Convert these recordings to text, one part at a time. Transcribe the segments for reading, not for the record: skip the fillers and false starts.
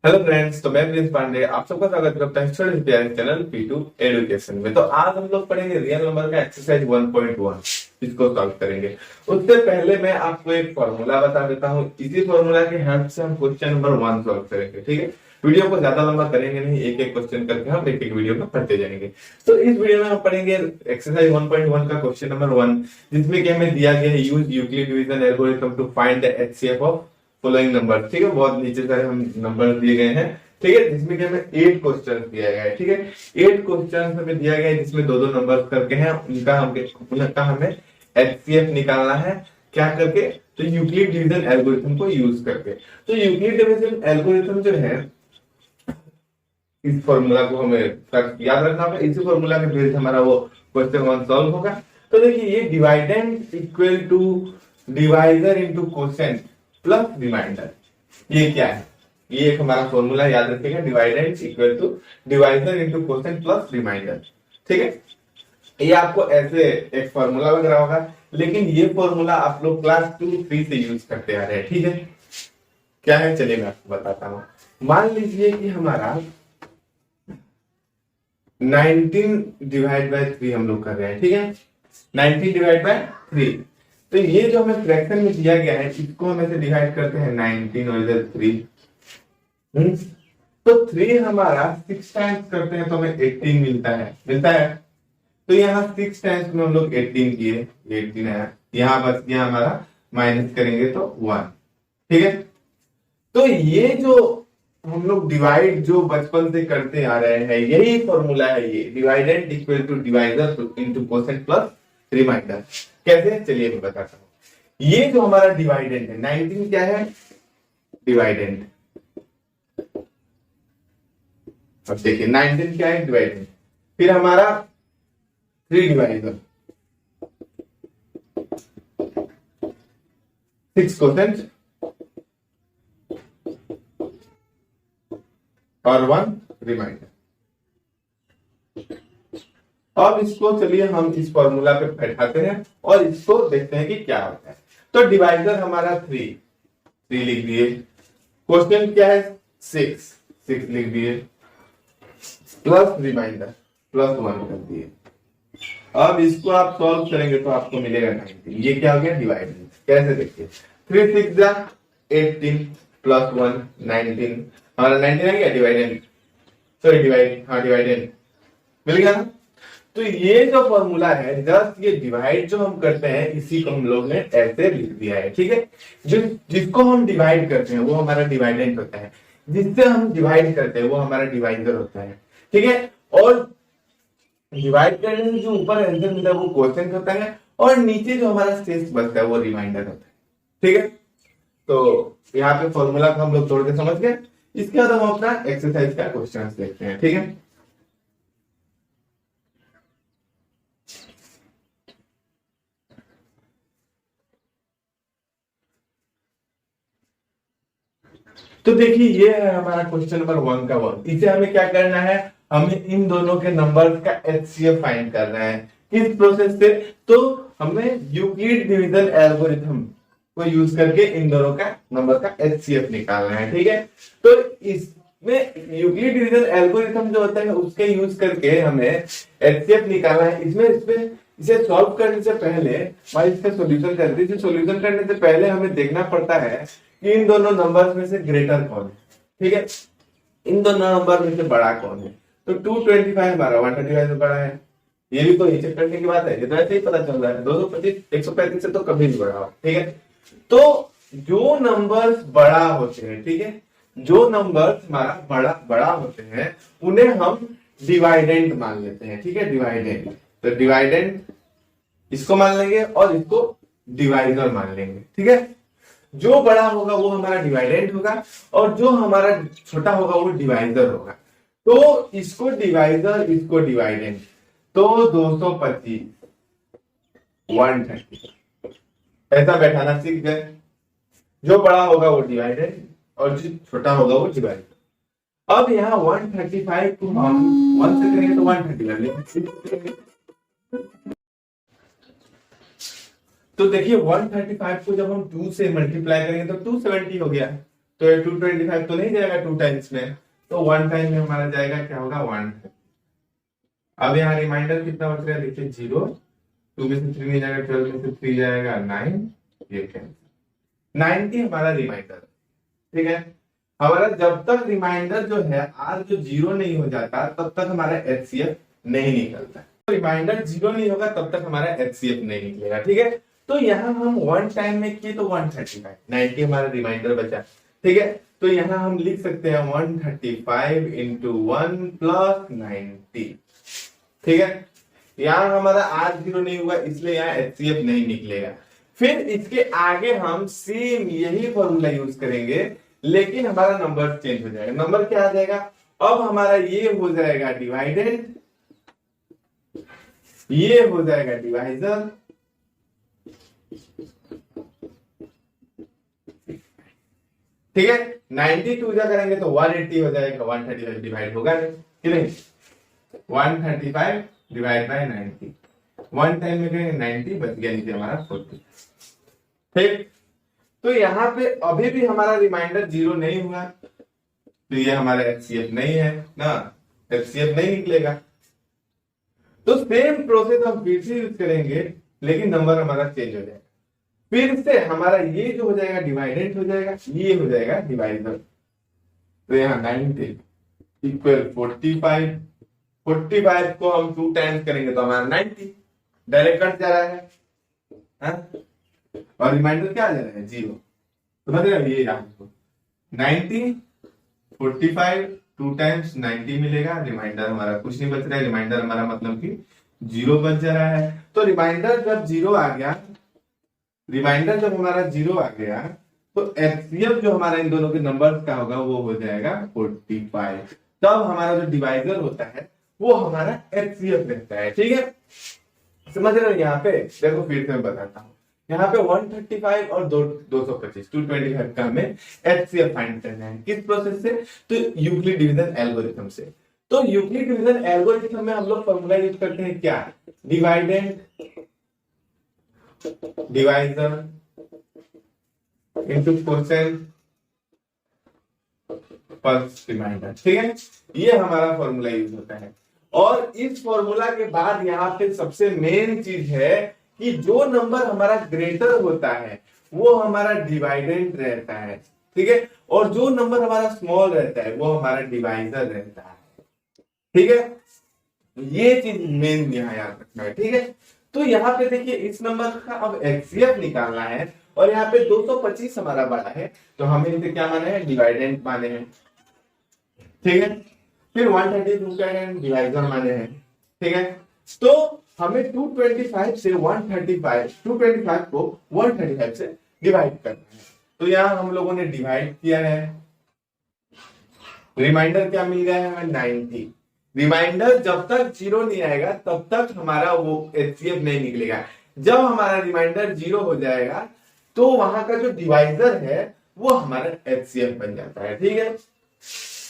Hello friends, तो मैं Prince Pandey आप सबका स्वागत करता हूँ स्टूडेंट प्यारे चैनल P2 एजुकेशन में। तो आज हम लोग पढ़ेंगे रियल नंबर का एक्सरसाइज 1.1, इसको सॉल्व करेंगे। उससे पहले मैं आपको एक फॉर्मूला बता देता हूँ। इसी फॉर्मूला के हेल्प से हम क्वेश्चन नंबर 1 सॉल्व करेंगे। ठीक है, वीडियो को ज्यादा लंबा करेंगे नहीं, एक एक क्वेश्चन करके हम एक एक वीडियो में पढ़ते जाएंगे। तो इस वीडियो में हम पढ़ेंगे एक्सरसाइज 1.1 का क्वेश्चन नंबर 1, जिसमें कि हमें दिया गया है use Euclid division algorithm to find the HCF of following number. ठीक है, बहुत नीचे सारे हम नंबर दिए गए हैं। ठीक है, जिसमें कि हमें 8 क्वेश्चन दिया गया है। ठीक है, 8 क्वेश्चन हमें दिया गया है, जिसमें दो दो नंबर करके हैं। उनका हमें एचसीएफ निकालना है। क्या करके? तो यूक्लिड डिवीजन एल्गोरिथम को यूज करके। तो यूक्लिड डिवीजन एल्गोरिथम जो है, इस फॉर्मूला को हमें याद रखना होगा। इसी फॉर्मूला के बेस हमारा वो क्वेश्चन 1 सॉल्व होगा। तो देखिए, ये dividend equal to divisor into quotient plus remainder, ये क्या है? ये एक हमारा फॉर्मूला याद रखिएगा, dividend equal to divisor into quotient plus remainder. ठीक है, ये आपको ऐसे एक फॉर्मूला लग रहा होगा, लेकिन ये फॉर्मूला आप लोग क्लास 2-3 से यूज करते आ रहे हैं। ठीक है, क्या है चलिए मैं आपको बताता हूँ। मान लीजिए कि हमारा 19 डिवाइड बाय 3 हम लोग कर रहे हैं। ठीक है, 19 डिवाइड बाय 3। तो ये जो हमें फ्रैक्शन में दिया गया है, इसको हम ऐसे डिवाइड करते हैं 19 और इधर 3। तो 3 हमारा 6 टाइम्स करते हैं तो हमें 18 मिलता है। तो यहाँ 6 टाइम्स में हम लोग 18 किए, 18 है। यहाँ बच गया हमारा, माइनस करेंगे तो 1। ठीक है, तो ये जो हम लोग डिवाइड जो बचपन से करते आ रहे हैं, यही फॉर्मूला है। ये dividend equal to divisor into quotient plus remainder. कैसे? चलिए मैं बताता हूँ। ये जो हमारा डिवाइडेंड है, 19 क्या है? डिवाइडेंड। अब देखिए 19 क्या है? डिवाइडेंड। फिर हमारा 3 डिवाइजर, 6 कोसेंट और 1 रिमाइंडर। अब इसको चलिए हम इस फॉर्मूला पे बैठाते हैं और इसको देखते हैं कि क्या होता है। तो डिवाइजर हमारा 3 लिख दिए। क्वेश्चन क्या है? 6 लिख दिए, प्लस रिमाइंडर प्लस 1 कर दिए। अब इसको आप सॉल्व करेंगे तो आपको मिलेगा 19। ये क्या हो गया? डिवाइडेंड। कैसे? देखिए, 3 6 जा 18 प्लस 1 19। हमारा 19 आ गया डिवाइडेंड, सॉरी डिवाइडेंड मिल गया ना। तो ये जो फॉर्मूला है, जस्ट ये डिवाइड जो हम करते हैं, इसी को हम लोग ने ऐसे लिख दिया है। ठीक है, जिसको हम डिवाइड करते हैं वो हमारा डिवाइडेंट होता है, जिससे हम डिवाइड करते हैं वो हमारा डिवाइजर होता है। ठीक है, और डिवाइड करने से जो ऊपर आंसर मिलता है वो क्वोशिएंट होता है, और नीचे जो हमारा शेष बचता है वो रिमाइंडर होता है। ठीक है, तो यहाँ पे फॉर्मूला को हम लोग तोड़ के समझ गए। इसके बाद हम अपना एक्सरसाइज का क्वेश्चन देखते हैं। ठीक है, तो देखिए ये है हमारा क्वेश्चन नंबर 1 का 1। इसे हमें क्या करना है? हमें इन दोनों के नंबर्स का एचसीएफ फाइंड करना है। किस प्रोसेस से? तो हमें यूक्लिड डिवीजन एल्गोरिथम को यूज करके इन दोनों का नंबर का एचसीएफ निकालना है। ठीक है, तो इसमें यूक्लिड डिवीजन एल्गोरिथम जो होता है उसके यूज करके हमें एचसीएफ निकालना है। इसमें इसे सॉल्व करने से पहले, भाई इसका सॉल्यूशन करते हैं। सॉल्यूशन करने से पहले हमें देखना पड़ता है कि इन दोनों नंबर्स में से ग्रेटर कौन है। ठीक है, इन दोनों नंबर में से बड़ा कौन है? तो 225 हमारा 135 से बड़ा है। ये भी तो चेक करने की बात है, ये तो ऐसे ही पता चल रहा है। 225 135 से तो कभी नहीं बड़ा हो। ठीक है, तो जो नंबर्स बड़ा होते हैं, ठीक है, जो नंबर्स हमारा बड़ा होते हैं, उन्हें हम डिवाइडेंट मान लेते हैं। ठीक है, डिवाइडेंट। तो डिवाइडेंट इसको मान लेंगे और इसको डिवाइजर मान लेंगे। ठीक है, जो बड़ा होगा वो हमारा डिवाइडेंट होगा और जो हमारा छोटा होगा वो डिवाइजर होगा। तो इसको डिवाइजर, इसको डिवाइडेंट। तो 225 130 ऐसा बैठाना सीख गए। जो बड़ा होगा वो डिवाइडेंट और जो छोटा होगा वो डिवाइजर। अब यहाँ 135 को हम 1 से करेंगे तो 130 तो देखिए 135 को जब हम 2 से मल्टीप्लाई करेंगे तो 270 हो गया। तो ये 225 तो नहीं जाएगा 2 टाइम्स में, तो 1 टाइम में हमारा जाएगा, क्या होगा 1। अब यहाँ रिमाइंडर कितना बच रहा है देखिए 0, 2 में से 3 नहीं जाएगा, 12 में से 3 जाएगा 9, ये कैंसिल। 90 हमारा रिमाइंडर, ठीक है। हमारा जब तक रिमाइंडर जो है आर जो 0 नहीं हो जाता तब तक हमारा एचसीएफ नहीं निकलता। तो रिमाइंडर 0 नहीं होगा तब तक हमारा एचसीएफ नहीं निकलेगा, ठीक है। तो यहाँ हम 1 टाइम में किए तो 135, 90 हमारा रिमाइंडर बचा, ठीक है। तो यहाँ हम लिख सकते हैं 135 इंटू 1 प्लस 90, ठीक है। यहाँ हमारा आर 0 नहीं हुआ इसलिए यहाँ एचसीएफ नहीं निकलेगा। फिर इसके आगे हम सेम यही फॉर्मूला यूज करेंगे, लेकिन हमारा नंबर चेंज हो जाएगा। नंबर क्या आ जाएगा, अब हमारा ये हो जाएगा डिवाइडेड, ये हो जाएगा डिवाइजर, ठीक है। 92 जा करेंगे तो 180 हो जाएगा, 135 डिवाइड होगा नहीं, 135 डिवाइड बाय 90, 1 टाइम में करेंगे 90 बच गया नीचे हमारा 40, ठीक। तो यहाँ पे अभी भी हमारा रिमाइंडर 0 नहीं हुआ, तो ये हमारा एचसीएफ नहीं है ना, एचसीएफ नहीं निकलेगा। तो सेम प्रोसेस हम फिर से यूज करेंगे, लेकिन नंबर हमारा चेंज हो जाएगा। फिर से हमारा ये जो हो जाएगा डिवाइडेंट हो जाएगा, ये हो जाएगा डिवाइजर। तो यहाँ 90 इक्वल 45, 45 को हम 2 टाइम्स करेंगे तो हमारा 90 डायरेक्ट कट जा रहा है, हाँ? और रिमाइंडर क्या आ जा रहा है 0, तो मतलब ये 90 45 2 टाइम्स 90 मिलेगा, रिमाइंडर हमारा कुछ नहीं बच रहा है, रिमाइंडर हमारा मतलब कि 0 बच जा रहा है। तो रिमाइंडर जब 0 आ गया, रिमाइंडर जब हमारा 0 आ गया तो एचसीएफ जो हमारा इन दोनों के नंबर्स का होगा वो हो जाएगा 45। तब हमारा जो डिवाइजर होता है वो हमारा एचसीएफ रहता है, ठीक है। समझ रहे हो, यहाँ पे देखो फिर से मैं बताता हूँ, यहाँ पे 135 और 225 225 का हमें एचसीएफ फाइंड करना है। किस प्रोसेस से, तो यूक्लिड डिवीजन एल्गोरिथम से। तो यूक्लिड डिवीजन एल्गोरिथम में हम लोग फॉर्मूला यूज करते हैं क्या, dividend divisor into quotient plus remainder, ठीक है। ये हमारा फॉर्मूला यूज होता है। और इस फॉर्मूला के बाद यहाँ पे सबसे मेन चीज है कि जो नंबर हमारा ग्रेटर होता है वो हमारा डिवाइडेंट रहता है, ठीक है। और जो नंबर हमारा स्मॉल रहता है वो हमारा डिवाइजर रहता है, ठीक है। ये चीज मेन यहाँ याद रखना है, ठीक है। तो यहाँ पे देखिए इस नंबर का अब एचसीएफ निकालना है, और यहाँ पे 225 हमारा बड़ा है तो हमें इसे क्या माने हैं, डिवाइडेंट माने हैं, ठीक है। फिर 132 का डिवाइजर माने हैं, ठीक है। तो हमें 225 से 225 को 135 से डिवाइड करना है। तो यहाँ हम लोगों ने डिवाइड किया है, रिमाइंडर क्या मिल गया है हमें 90। रिमाइंडर जब तक 0 नहीं आएगा तब तक हमारा वो एचसीएफ नहीं निकलेगा। जब हमारा रिमाइंडर 0 हो जाएगा तो वहां का जो डिवाइजर है वो हमारा एचसीएफ बन जाता है, ठीक है।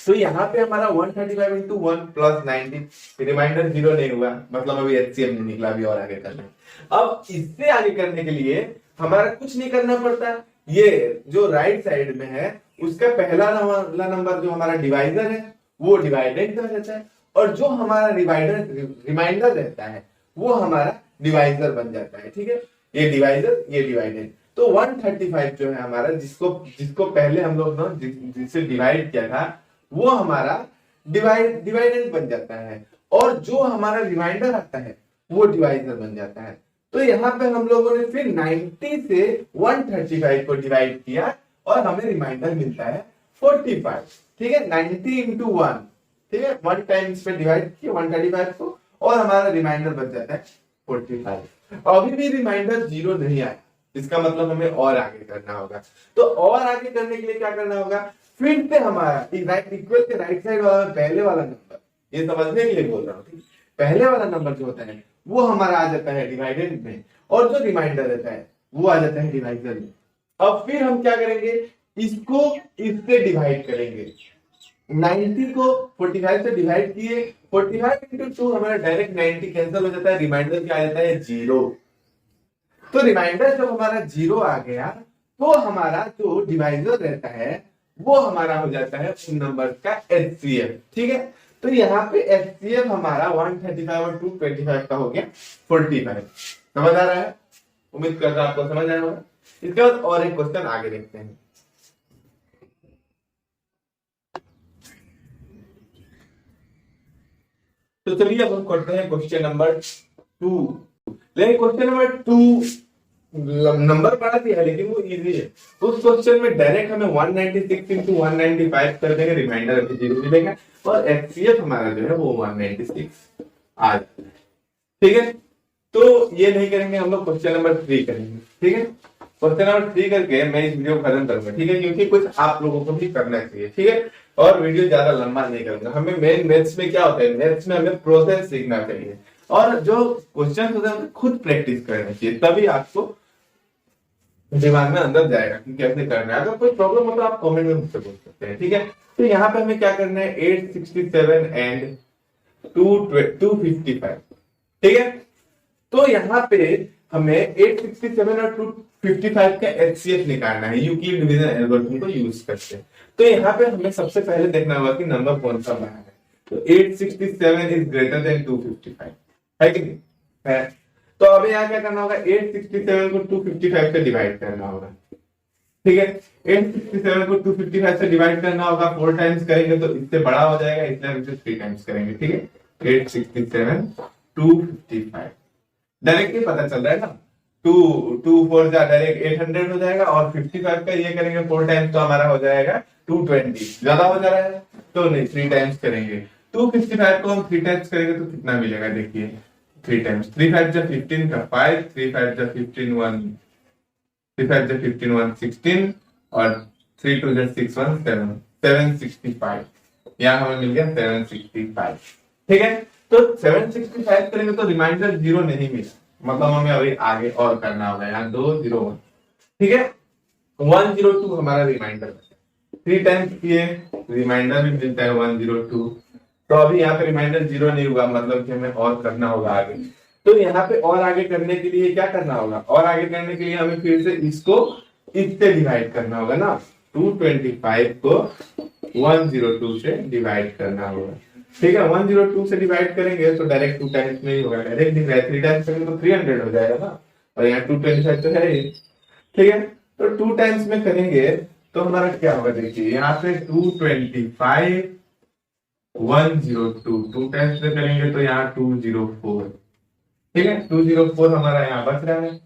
तो यहाँ पे हमारा 135 इंटू 1 प्लस 90, रिमाइंडर 0 नहीं हुआ मतलब अभी एचसीएफ नहीं निकला, अभी और आगे करना है। अब इससे आगे करने के लिए हमारा कुछ नहीं करना पड़ता, ये जो राइट साइड में है उसका पहला नंबर जो हमारा डिवाइजर है वो डिवाइडेंट हो जाता है, और जो हमारा रिमाइंडर रहता है वो हमारा डिवाइजर बन जाता है, ठीक है। ये डिवाइजर ये डिवाइडेंट। तो 135 जो है हमारा, जिसको पहले हम लोग ना जिससे डिवाइड किया था वो हमारा डिवाइडेंट बन जाता है, और जो हमारा रिमाइंडर आता है वो डिवाइजर बन जाता है। तो यहाँ पे हम लोगों ने फिर 90 से 135 को डिवाइड किया और हमें रिमाइंडर मिलता है 45, ठीक है। 90 इंटू 1, ठीक है, 1 टाइम्स पे डिवाइड किया 135 को, और हमारा रिमाइंडर बन जाता है 45। अभी भी रिमाइंडर 0 नहीं आया, इसका मतलब हमें और आगे करना होगा। तो और आगे करने के लिए क्या करना होगा, फिर से हमारा इक्वल के राइट साइड वाला पहले वाला नंबर, ये समझने के लिए बोल रहा हूँ, ठीक। पहले वाला नंबर जो होता है वो हमारा आ जाता है डिवाइडेंट में, और जो रिमाइंडर रहता है वो आ जाता है डिवाइजर में। अब फिर हम क्या करेंगे, इसको इससे डिवाइड करेंगे। 90 को 45 से डिवाइड किए, 45 इंटू 2 हमारा डायरेक्ट 90 कैंसिल हो जाता है, रिमाइंडर क्या आ जाता है 0। तो रिमाइंडर जब हमारा 0 आ गया तो हमारा जो डिवाइजर रहता है वो हमारा हो जाता है उन नंबर का एचसीएफ। ठीक है, तो यहाँ पे एचसीएफ हमारा 135 और 225 का हो गया 45। समझ आ रहा है? उम्मीद करता हूं आपको समझ आया होगा। इसके बाद और एक क्वेश्चन आगे देखते हैं। तो चलिए अब हम करते हैं क्वेश्चन नंबर 2। लेकिन क्वेश्चन नंबर 2 नंबर बड़ा दिया है लेकिन वो इजी है। उस क्वेश्चन में डायरेक्ट हमें 196 इंटू 195 कर देंगे, रिमाइंडर अभी 0 मिलेगा और एचसीएफ हमारा जो है वो 196 आ जाता है। ठीक है, तो ये नहीं करेंगे हम लोग, क्वेश्चन नंबर 3 करेंगे। ठीक है, क्वेश्चन नंबर 3 करके मैं इस वीडियो को खत्म करूंगा। ठीक है, क्योंकि कुछ आप लोगों को भी करना चाहिए। ठीक है, और वीडियो ज्यादा लंबा नहीं करूंगा। हमें मेन मैथ्स में क्या होता है, मैथ्स में हमें प्रोसेस सीखना चाहिए और जो क्वेश्चन होता है खुद प्रैक्टिस करना चाहिए, तभी आपको दिमाग में अंदर जाएगा कि कैसे करना है। अगर कोई प्रॉब्लम हो तो आप कमेंट में मुझसे पूछ सकते हैं। ठीक है, तो यहाँ पे हमें क्या करना है, 867 एंड 255। ठीक है, तो यहाँ पे हमें 867 और 255 का एचसीएफ निकालना है, यूक्लिड डिवीजन एल्गोरिथम को यूज करके। तो यहाँ पे हमें सबसे पहले देखना होगा कि नंबर कौन सा बना है। तो 867 इज ग्रेटर देन 255 है कि नहीं है? तो अभी यहाँ क्या करना होगा, 867 को 255 से डिवाइड करना होगा। ठीक है, 867 को 255 से डिवाइड करना होगा, 4 टाइम्स करेंगे तो इससे बड़ा हो जाएगा, इसलिए हम इसे 3 टाइम्स करेंगे। ठीक है, 867 255 डायरेक्ट ही पता चल रहा है ना, 2 4 जा डायरेक्ट 800 हो जाएगा और 55 का ये करेंगे 4 टाइम्स तो हमारा हो जाएगा 220। ज्यादा हो जा रहा है तो नहीं, 3 टाइम्स करेंगे। 255 को हम 3 टाइम्स करेंगे तो कितना मिलेगा, देखिए 3 टाइम्स 3 5 जा 15 का 5, 3 5 जा 15 1, 3 5 जा 15 1 16 और 3 2 जा 6 1 7 765। यहाँ हमें मिल गया 765। ठीक है, तो 765 करेंगे तो रिमाइंडर 0 नहीं मिला, मतलब हमें अभी आगे और करना होगा। यहाँ 201। ठीक है, 102 हमारा रिमाइंडर, 3 टाइम्स किए रिमाइंडर भी मिलता है 102। तो अभी यहाँ पे रिमाइंडर 0 नहीं हुआ, मतलब कि हमें और करना होगा आगे। तो यहाँ पे और आगे करने के लिए क्या करना होगा, और आगे करने के लिए हमें फिर से इसको इससे डिवाइड करना होगा ना। 225 को 102 से डिवाइड करना होगा। ठीक है, 102 से डिवाइड करेंगे तो डायरेक्ट 2 टाइम्स में ही होगा, डायरेक्ट दिख रहा है। 3 टाइम्स करेंगे तो 300 हो जाएगा ना, और यहाँ 225 तो है ही। ठीक है, तो 2 टाइम्स में करेंगे तो हमारा क्या होगा, देखिए यहाँ पे 225 102 2 टाइम्स में करेंगे तो यहाँ 204। ठीक है, 204 हमारा यहाँ बच रहा है।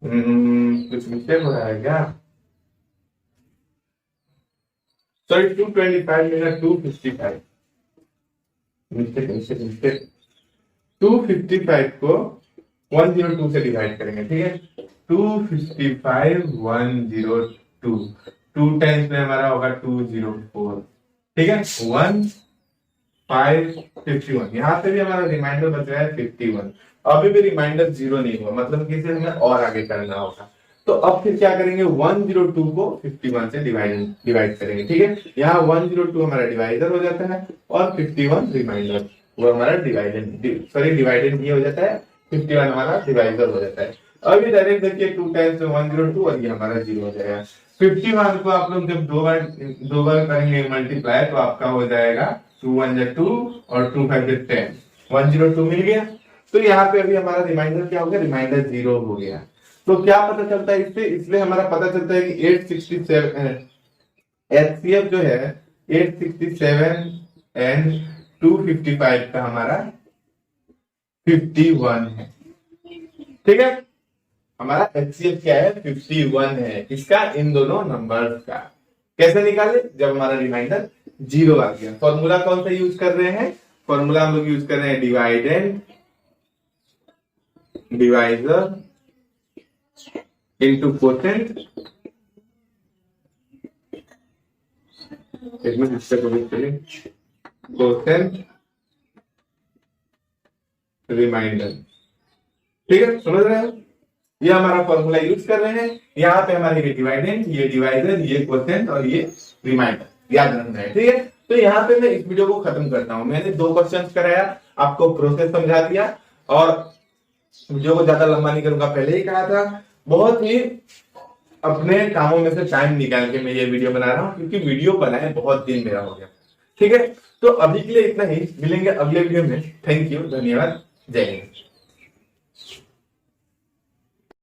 कुछ मिस्टेक हो रहा है क्या, सॉरी 225 मेरा 255 मिस्टेक 255 को 102 से डिवाइड करेंगे। ठीक है, 255 102 2 टाइम्स में हमारा होगा 204। ठीक है, 1551। यहाँ पे भी हमारा रिमाइंडर बच रहा है 51। अभी भी रिमाइंडर 0 नहीं हुआ, मतलब कि इसे हमें और आगे करना होगा। तो अब फिर क्या करेंगे, 102 को 51 से डिवाइड करेंगे। ठीक है, यहाँ 102 हमारा डिवाइडर हो जाता है और 51 रिमाइंडर, वो हमारा डिवाइडेड ही हो जाता है। 51 हमारा डिवाइडर हो जाता है। अभी डायरेक्ट देखिए 2 टाइम्स में 102 और ये हमारा 0 हो जाएगा। 51 को आप लोग जब दो बार करेंगे मल्टीप्लाई तो आपका हो जाएगा 2 1 जा 2 और 2 5 जा 10, 102 मिल गया। तो यहाँ पे अभी हमारा रिमाइंडर क्या हो गया, रिमाइंडर 0 हो गया। तो क्या पता चलता है इससे, इसलिए हमारा पता चलता है कि 867 एचसीएफ जो है 867 एंड 255 का हमारा 51 है। ठीक है, हमारा एचसीएफ क्या है, 51 है। किसका, इन दोनों नंबर्स का। कैसे निकाले, जब हमारा रिमाइंडर 0 आ गया। फॉर्मूला कौन सा यूज कर रहे हैं, फॉर्मूला हम लोग यूज कर रहे हैं डिवाइडेंड डिवाइजर इनटू कोसेंट। एक मिनट इससे कोसेंट रिमाइंडर। ठीक है, समझ रहे हैं, ये हमारा फॉर्मूला यूज कर रहे हैं। यहाँ पे हमारे ये डिवाइडेंड, ये डिवाइजर, ये कोसेंट और ये रिमाइंडर याद रखना है। ठीक है, तो यहाँ पे मैं इस वीडियो को खत्म करता हूँ। मैंने 2 क्वेश्चन कराया, आपको प्रोसेस समझा दिया और वीडियो को ज्यादा लंबा नहीं करूंगा, पहले ही कहा था। बहुत ही अपने कामों में से टाइम निकाल के मैं ये वीडियो बना रहा हूँ, क्योंकि वीडियो बनाए बहुत दिन मेरा हो गया। ठीक है, तो अभी के लिए इतना ही, मिलेंगे अगले वीडियो में। थैंक यू, धन्यवाद, जय हिंद।